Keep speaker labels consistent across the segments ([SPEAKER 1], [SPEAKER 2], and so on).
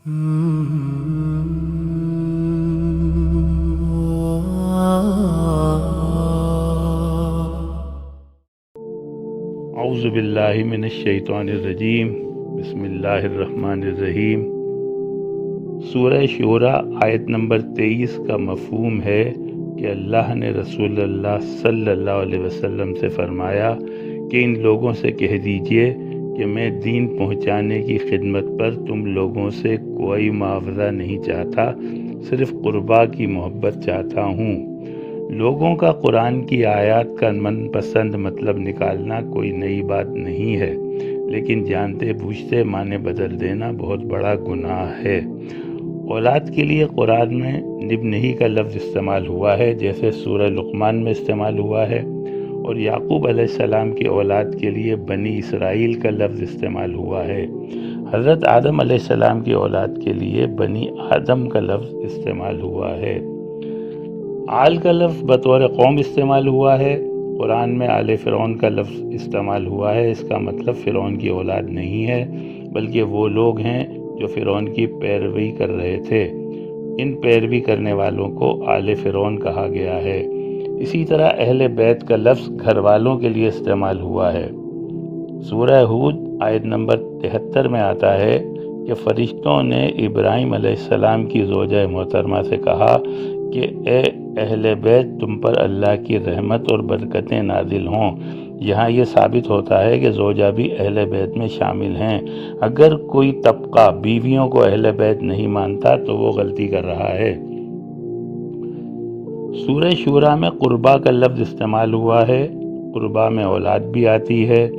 [SPEAKER 1] اعوذ باللہ من الشیطان الرجیم، بسم اللہ الرحمن الرحیم۔ سورہ شورى آیت نمبر 23 کا مفہوم ہے کہ اللہ نے رسول اللہ صلی اللہ علیہ وسلم سے فرمایا کہ ان لوگوں سے کہہ دیجئے کہ میں دین پہنچانے کی خدمت پر تم لوگوں سے کوئی معاوضہ نہیں چاہتا، صرف قربا کی محبت چاہتا ہوں۔ لوگوں کا قرآن کی آیات کا من پسند مطلب نکالنا کوئی نئی بات نہیں ہے، لیکن جانتے بوجھتے معنی بدل دینا بہت بڑا گناہ ہے۔ اولاد کے لیے قرآن میں نبنہی کا لفظ استعمال ہوا ہے، جیسے سورہ لقمان میں استعمال ہوا ہے، اور یعقوب علیہ السلام کی اولاد کے لیے بنی اسرائیل کا لفظ استعمال ہوا ہے۔ حضرت آدم علیہ السلام کی اولاد کے لیے بنی آدم کا لفظ استعمال ہوا ہے۔ آل کا لفظ بطور قوم استعمال ہوا ہے۔ قرآن میں آل فرعون کا لفظ استعمال ہوا ہے، اس کا مطلب فرعون کی اولاد نہیں ہے، بلکہ وہ لوگ ہیں جو فرعون کی پیروی کر رہے تھے۔ ان پیروی کرنے والوں کو آل فرعون کہا گیا ہے۔ اسی طرح اہل بیت کا لفظ گھر والوں کے لیے استعمال ہوا ہے۔ سورہ ہود آیت نمبر 73 میں آتا ہے کہ فرشتوں نے ابراہیم علیہ السلام کی زوجہ محترمہ سے کہا کہ اے اہل بیت، تم پر اللہ کی رحمت اور برکتیں نازل ہوں۔ یہاں یہ ثابت ہوتا ہے کہ زوجہ بھی اہل بیت میں شامل ہیں۔ اگر کوئی طبقہ بیویوں کو اہل بیت نہیں مانتا تو وہ غلطی کر رہا ہے۔ سورہ شورى میں قربا کا لفظ استعمال ہوا ہے۔ قربا میں اولاد بھی آتی ہے،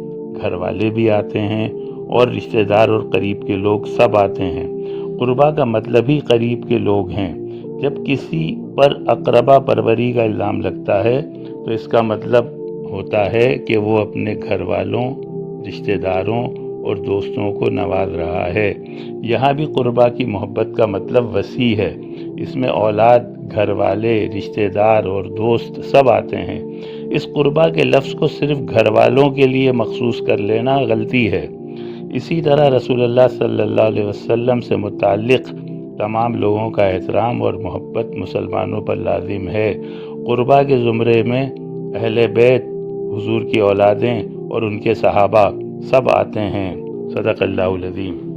[SPEAKER 1] گھر والے بھی آتے ہیں، اور رشتہ دار اور قریب کے لوگ سب آتے ہیں۔ قربا کا مطلب ہی قریب کے لوگ ہیں۔ جب کسی پر اقربا پروری کا الزام لگتا ہے تو اس کا مطلب ہوتا ہے کہ وہ اپنے گھر والوں، رشتہ داروں اور دوستوں کو نواز رہا ہے۔ یہاں بھی قربا کی محبت کا مطلب وسیع ہے۔ اس میں اولاد، گھر والے، رشتہ دار اور دوست سب آتے ہیں۔ اس قربا کے لفظ کو صرف گھر والوں کے لیے مخصوص کر لینا غلطی ہے۔ اسی طرح رسول اللہ صلی اللہ علیہ وسلم سے متعلق تمام لوگوں کا احترام اور محبت مسلمانوں پر لازم ہے۔ قربا کے زمرے میں اہل بیت، حضور کی اولادیں اور ان کے صحابہ سب آتے ہیں۔ صدق اللہ العظیم۔